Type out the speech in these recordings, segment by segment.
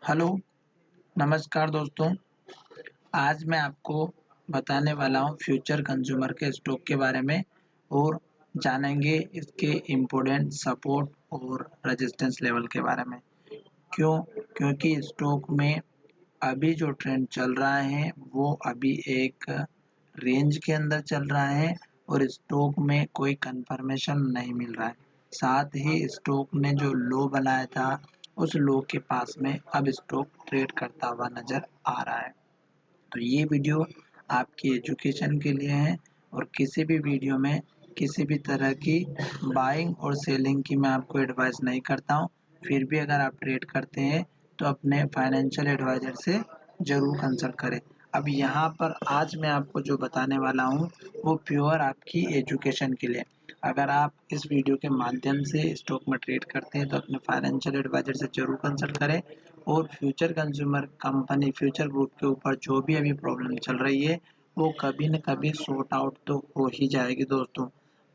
Hello, नमस्कार दोस्तों। आज मैं आपको बताने वाला हूँ फ्यूचर कंज्यूमर के स्टॉक के बारे में और जानेंगे इसके इम्पोर्टेंट सपोर्ट और रेजिस्टेंस लेवल के बारे में। क्यों? क्योंकि स्टॉक में अभी जो ट्रेंड चल रहा है वो अभी एक रेंज के अंदर चल रहा है और स्टॉक में कोई कंफर्मेशन नहीं मिल रहा है। साथ ही स्टॉक ने जो लो बनाया था उस लो के पास में अब स्टॉक ट्रेड करता हुआ नज़र आ रहा है। तो ये वीडियो आपकी एजुकेशन के लिए है और किसी भी वीडियो में किसी भी तरह की बाइंग और सेलिंग की मैं आपको एडवाइस नहीं करता हूँ। फिर भी अगर आप ट्रेड करते हैं तो अपने फाइनेंशियल एडवाइज़र से ज़रूर कंसल्ट करें। अब यहाँ पर आज मैं आपको जो बताने वाला हूँ वो प्योर आपकी एजुकेशन के लिए। अगर आप इस वीडियो के माध्यम से स्टॉक में ट्रेड करते हैं तो अपने फाइनेंशियल एडवाइज़र से ज़रूर कंसल्ट करें और future consumer company future group के ऊपर जो भी अभी प्रॉब्लम चल रही है वो कभी न कभी सॉर्ट आउट तो हो ही जाएगी दोस्तों।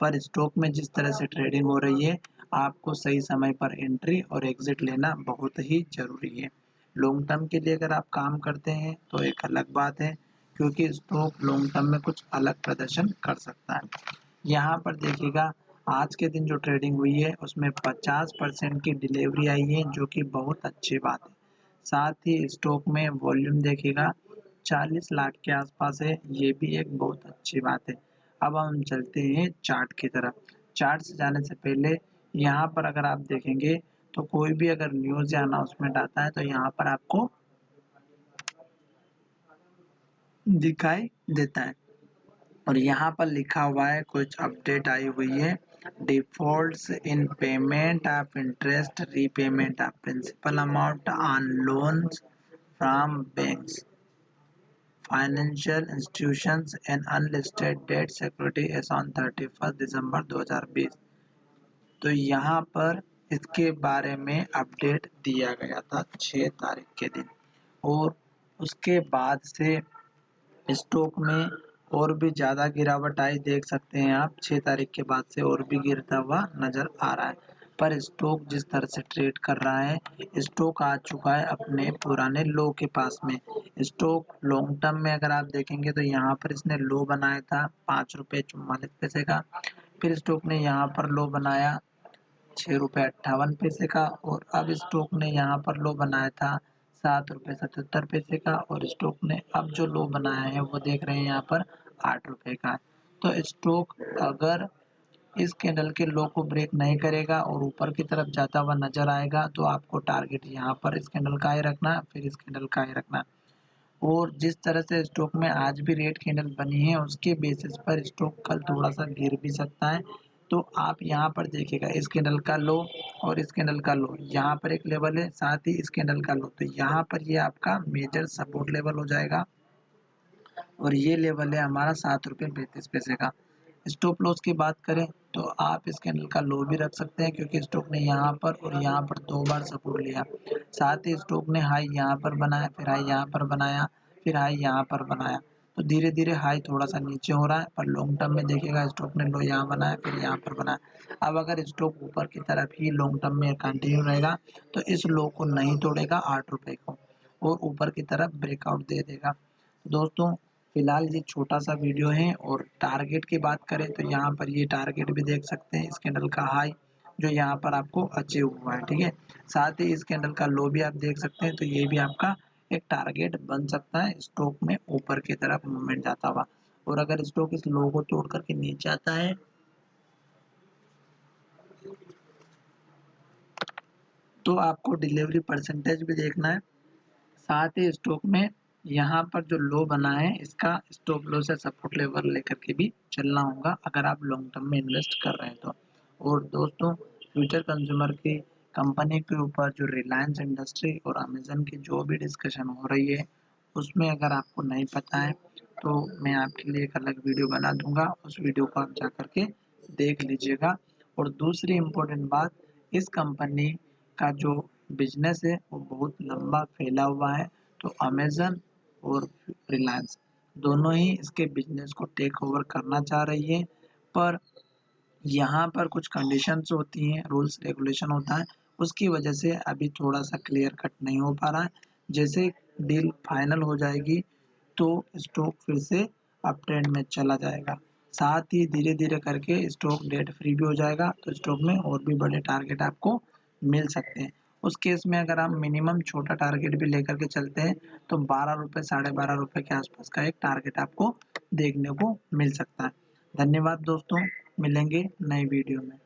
पर स्टॉक में जिस तरह से ट्रेडिंग हो रही है आपको सही समय पर एंट्री और एग्जिट लेना बहुत ही ज़रूरी है। लॉन्ग टर्म के लिए अगर आप काम करते हैं तो एक अलग बात है, क्योंकि स्टॉक लॉन्ग टर्म में कुछ अलग प्रदर्शन कर सकता है। यहाँ पर देखिएगा, आज के दिन जो ट्रेडिंग हुई है उसमें 50% की डिलीवरी आई है, जो कि बहुत अच्छी बात है। साथ ही स्टॉक में वॉल्यूम देखिएगा 40 लाख के आसपास है, ये भी एक बहुत अच्छी बात है। अब हम चलते हैं चार्ट की तरफ। चार्ट से जाने से पहले यहाँ पर अगर आप देखेंगे तो कोई भी अगर न्यूज़ या अनाउंसमेंट आता है तो यहाँ पर आपको दिखाई देता है और यहाँ पर लिखा हुआ है, कुछ अपडेट आई हुई है। Defaults in payment of interest, repayment of principal amount on loans from banks, financial institutions and unlisted debt security as on 31 December 2020। तो यहाँ पर इसके बारे में अपडेट दिया गया था 6 तारीख के दिन और उसके बाद से स्टॉक में और भी ज़्यादा गिरावट आई, देख सकते हैं आप 6 तारीख के बाद से और भी गिरता हुआ नज़र आ रहा है। पर स्टॉक जिस तरह से ट्रेड कर रहा है, स्टॉक आ चुका है अपने पुराने लो के पास में। स्टॉक लॉन्ग टर्म में अगर आप देखेंगे तो यहाँ पर इसने लो बनाया था 5 रुपये 44 पैसे का। फिर स्टॉक ने यहाँ पर लो बनाया 6 रुपये 58 पैसे का और अब स्टॉक ने यहाँ पर लो बनाया था 7 रुपये 77 पैसे का और स्टॉक ने अब जो लो बनाया है वो देख रहे हैं यहाँ पर 8 रुपये का है। तो स्टॉक अगर इस कैंडल के लो को ब्रेक नहीं करेगा और ऊपर की तरफ जाता हुआ नजर आएगा तो आपको टारगेट यहाँ पर इस कैंडल का ही रखना, फिर इस कैंडल का ही रखना। और जिस तरह से स्टॉक में आज भी रेड कैंडल बनी है उसके बेसिस पर स्टॉक कल थोड़ा सा गिर भी सकता है। तो आप यहाँ पर देखिएगा, इस कैंडल का लो और इस कैंडल का लो, यहाँ पर एक लेवल है, साथ ही इस कैंडल का लो, तो यहाँ पर ये आपका मेजर सपोर्ट लेवल हो जाएगा और ये लेवल है हमारा 7 रुपये 35 पैसे का। स्टॉप लॉस की बात करें तो आप इस कैंडल का लो भी रख सकते हैं, क्योंकि स्टॉक ने यहाँ पर और यहाँ पर 2 बार सपोर्ट लिया। साथ ही स्टॉक ने हाई यहाँ पर बनाया, फिर हाई यहाँ पर बनाया, फिर हाई यहाँ पर बनाया। तो धीरे धीरे हाई थोड़ा सा नीचे हो रहा है, पर लॉन्ग टर्म में देखिएगा स्टॉक ने लो यहाँ बनाया, फिर यहाँ पर बनाया। अब अगर स्टॉक ऊपर की तरफ ही लॉन्ग टर्म में कंटिन्यू रहेगा तो इस लो को नहीं तोड़ेगा 8 रुपये को और ऊपर की तरफ ब्रेकआउट दे देगा। दोस्तों, फिलहाल ये छोटा सा वीडियो है और टारगेट की बात करें तो यहाँ पर ये टारगेट भी देख सकते हैं, इस कैंडल का हाई जो यहाँ पर आपको अचीव हुआ है, ठीक है। साथ ही इस कैंडल का लो भी आप देख सकते हैं, तो ये भी आपका एक टारगेट बन सकता है स्टॉक में ऊपर की तरफ मूवमेंट जाता हुआ। और अगर स्टॉक इस लो को तोड़ करके नीचे आता है तो आपको डिलीवरी परसेंटेज भी देखना है। साथ ही स्टॉक में यहाँ पर जो लो बना है इसका स्टॉप लॉस या सपोर्ट लेवल लेकर के भी चलना होगा अगर आप लॉन्ग टर्म में इन्वेस्ट कर रहे हैं तो। और दोस्तों, फ्यूचर कंज्यूमर की कंपनी के ऊपर जो रिलायंस इंडस्ट्री और अमेजन की जो भी डिस्कशन हो रही है उसमें अगर आपको नहीं पता है तो मैं आपके लिए एक अलग वीडियो बना दूंगा, उस वीडियो को आप जा करके देख लीजिएगा। और दूसरी इम्पोर्टेंट बात, इस कंपनी का जो बिजनेस है वो बहुत लंबा फैला हुआ है, तो अमेजन और रिलायंस दोनों ही इसके बिजनेस को टेक ओवर करना चाह रही है। पर यहाँ पर कुछ कंडीशंस होती हैं, रूल्स रेगुलेशन होता है, उसकी वजह से अभी थोड़ा-सा क्लियर कट नहीं हो पा रहा है। जैसे डील फाइनल हो जाएगी तो स्टॉक फिर से अप ट्रेंड में चला जाएगा। साथ ही धीरे-धीरे करके स्टॉक डेट फ्री भी हो जाएगा, तो स्टॉक में और भी बड़े टारगेट आपको मिल सकते हैं। उस केस में अगर आप मिनिमम छोटा टारगेट भी लेकर के चलते हैं, तो ₹12 साढ़े ₹12 के आसपास का एक टारगेट आपको देखने को मिल सकता है। धन्यवाद दोस्तों, मिलेंगे नई वीडियो में।